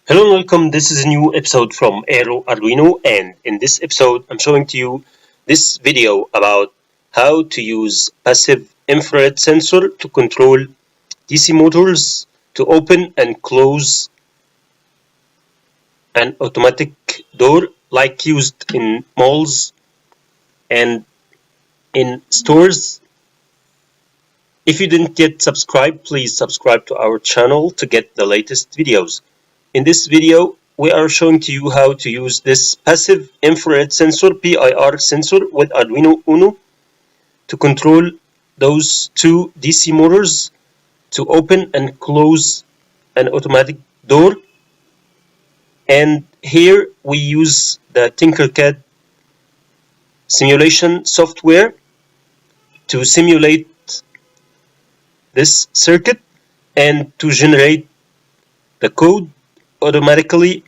Hello and welcome. This is a new episode from Arduino, and in this episode I'm showing to you this video about how to use passive infrared sensor to control DC motors to open and close an automatic door like used in malls and in stores. If you didn't yet subscribe, please subscribe to our channel to get the latest videos. In this video, we are showing to you how to use this passive infrared sensor, PIR sensor, with Arduino Uno to control those two DC motors to open and close an automatic door. And here we use the Tinkercad simulation software to simulate this circuit and to generate the code automatically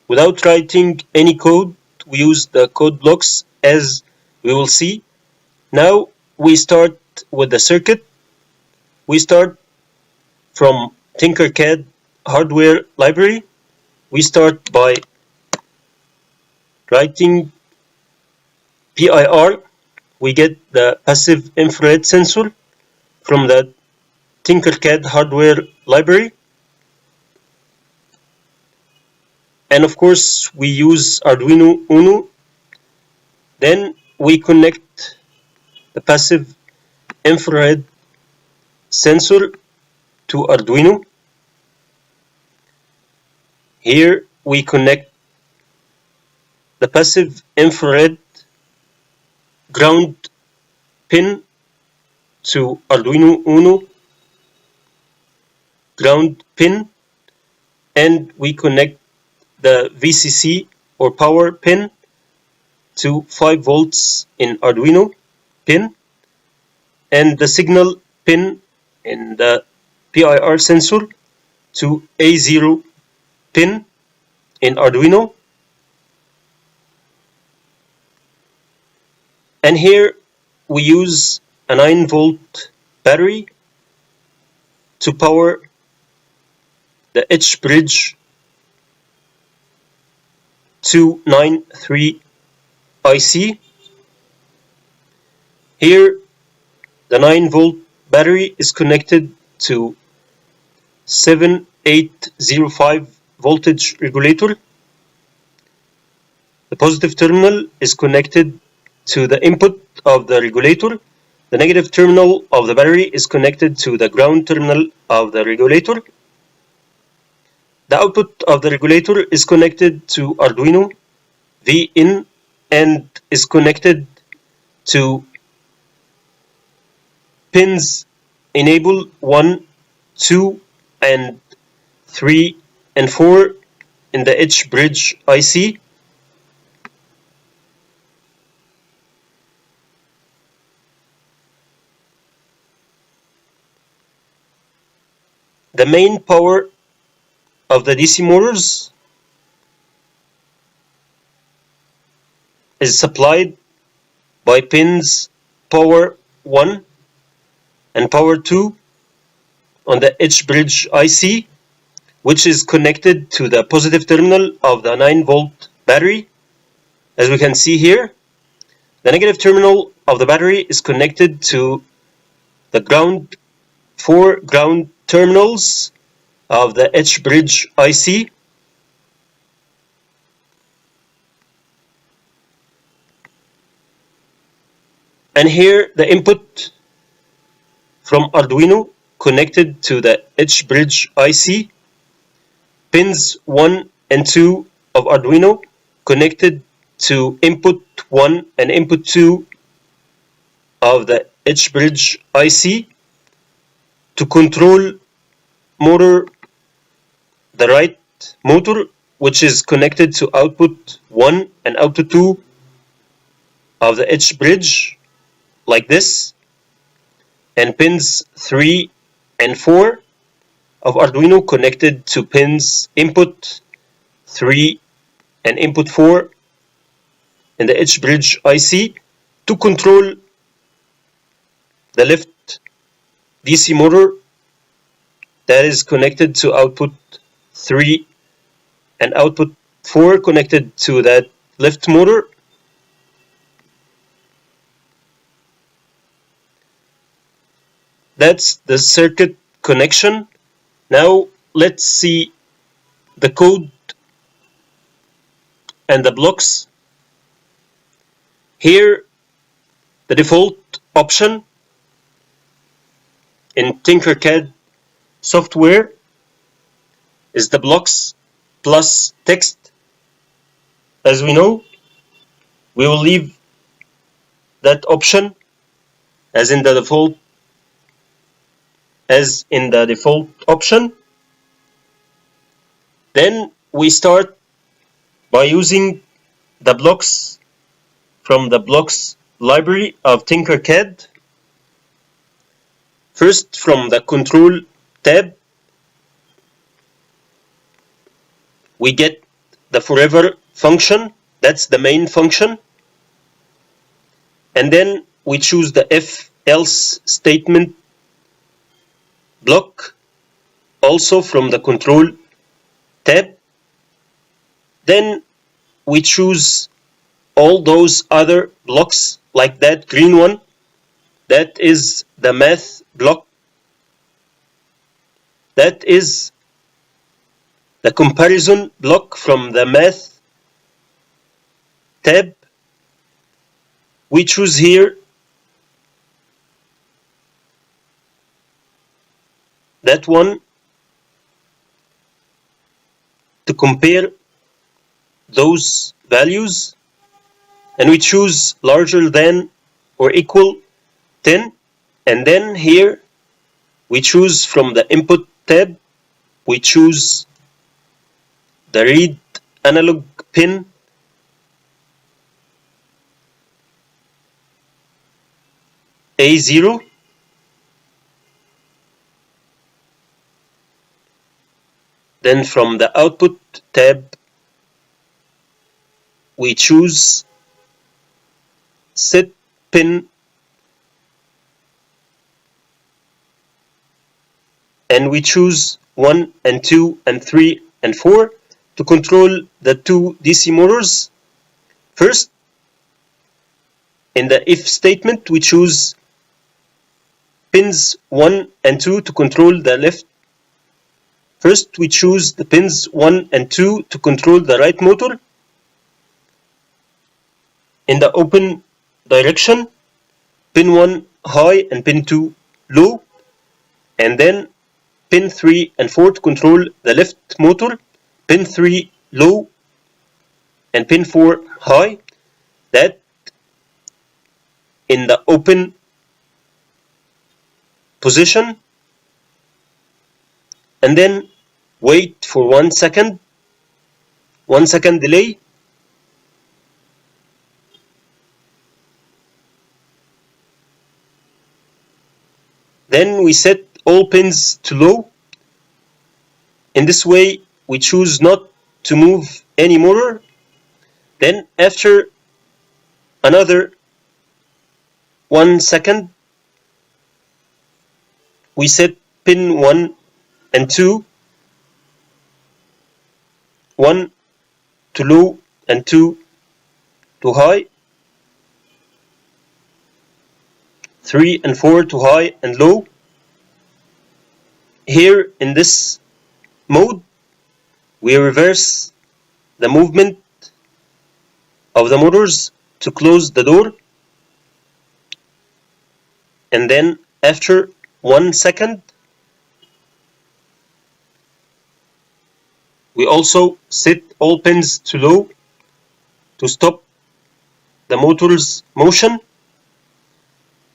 without writing any code. We use the code blocks as we will see. Now we start with the circuit. We start from Tinkercad hardware library. We start by writing PIR. We get the passive infrared sensor from the Tinkercad hardware library. And of course, we use Arduino Uno. Then we connect the passive infrared sensor to Arduino. Here we connect the passive infrared ground pin to Arduino Uno ground pin, and we connect the VCC or power pin to 5 volts in Arduino pin, and the signal pin in the PIR sensor to A0 pin in Arduino. And here we use a 9-volt battery to power the H bridge 293 IC. Here the 9-volt battery is connected to 7805 voltage regulator. The positive terminal is connected to the input of the regulator. The negative terminal of the battery is connected to the ground terminal of the regulator. The output of the regulator is connected to Arduino VIN and is connected to pins enable 1, 2, and 3 and 4 in the H bridge IC. The main power of the DC motors is supplied by pins power 1 and power 2 on the H bridge IC, which is connected to the positive terminal of the 9-volt battery. As we can see here, the negative terminal of the battery is connected to the ground 4 ground terminals of the H bridge IC. And here the input from Arduino connected to the H bridge IC. Pins 1 and 2 of Arduino connected to input 1 and input 2 of the H bridge IC to control motor, the right motor, which is connected to output 1 and output 2 of the H bridge like this, and pins 3 and 4 of Arduino connected to pins input 3 and input 4 in the H bridge IC to control the left DC motor that is connected to output 3 and output 4 connected to that lift motor. That's the circuit connection. Now let's see the code and the blocks. Here, the default option in Tinkercad software is the blocks plus text. As we know, we will leave that option as in the default option. Then we start by using the blocks from the blocks library of Tinkercad. First, from the control tab, we get the forever function. That's the main function. And then we choose the if else statement block, also from the control tab. Then we choose all those other blocks, like that green one. That is the math block. That is the comparison block from the math tab. We choose here that one to compare those values, and we choose larger than or equal 10. And then here we choose from the input tab, we choose the read analog pin A0. Then from the output tab, we choose set pin, and we choose 1 and 2 and 3 and 4 to control the two DC motors. First, in the if statement, we choose pins 1 and 2 to control the left. First, we choose the pins 1 and 2 to control the right motor. In the open direction, pin 1 high and pin 2 low, and then pin 3 and 4 to control the left motor, pin 3 low and pin 4 high. That in the open position, and then wait for 1 second, 1 second delay. Then we set all pins to low. In this way, we choose not to move any motor. Then after another 1 second, we set pin 1 and 2, 1 to low and 2 to high, 3 and 4 to high and low. Here in this mode, we reverse the movement of the motors to close the door, and then after 1 second, we also set all pins to low to stop the motor's motion.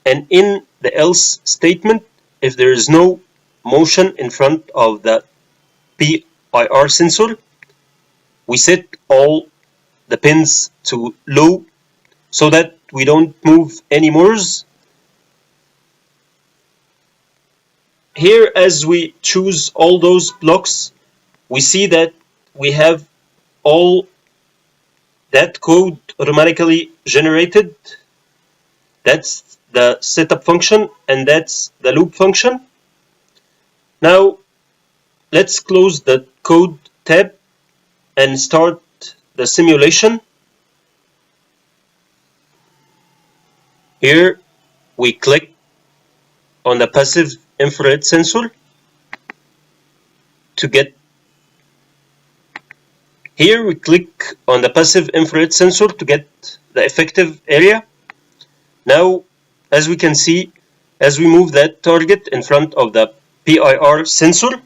And in the else statement, if there is no motion in front of the PIR sensor, we set all the pins to low so that we don't move any motors. Here, as we choose all those blocks, we see that we have all that code automatically generated. That's the setup function, and that's the loop function. Now let's close the code tab and start the simulation. Here we click on the passive infrared sensor to get. Here we click on the passive infrared sensor to get the effective area. Now, as we can see, as we move that target in front of the PIR sensor,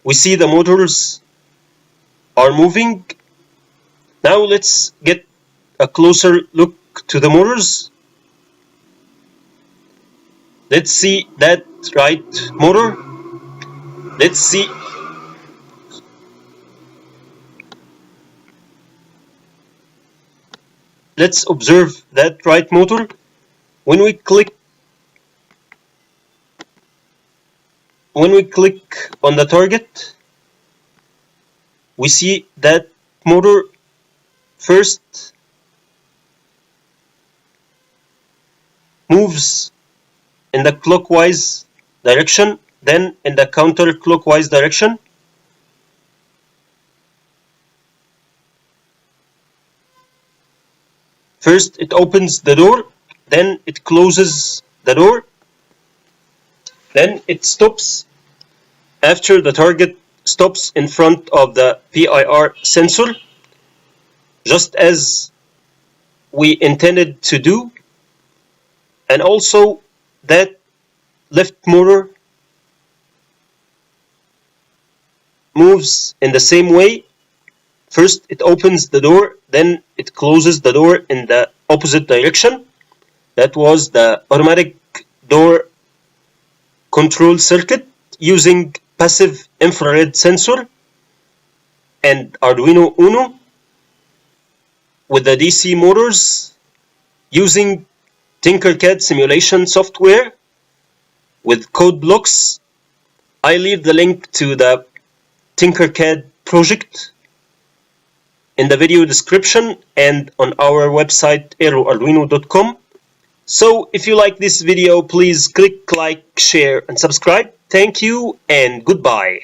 we see the motors are moving. Now let's get a closer look to the motors. Let's see that right motor. Let's observe that right motor. When we click on the target, we see that motor first moves in the clockwise direction, then in the counterclockwise direction. First it opens the door, then it closes the door, then it stops after the target stops in front of the PIR sensor, just as we intended to do. And also that left motor moves in the same way. First it opens the door, then it closes the door in the opposite direction. That was the automatic door control circuit using passive infrared sensor and Arduino Uno with the DC motors using Tinkercad simulation software with Codeblocks. I leave the link to the Tinkercad project in the video description and on our website aeroarduino.com. So if you like this video, please click like, share and subscribe. Thank you and goodbye.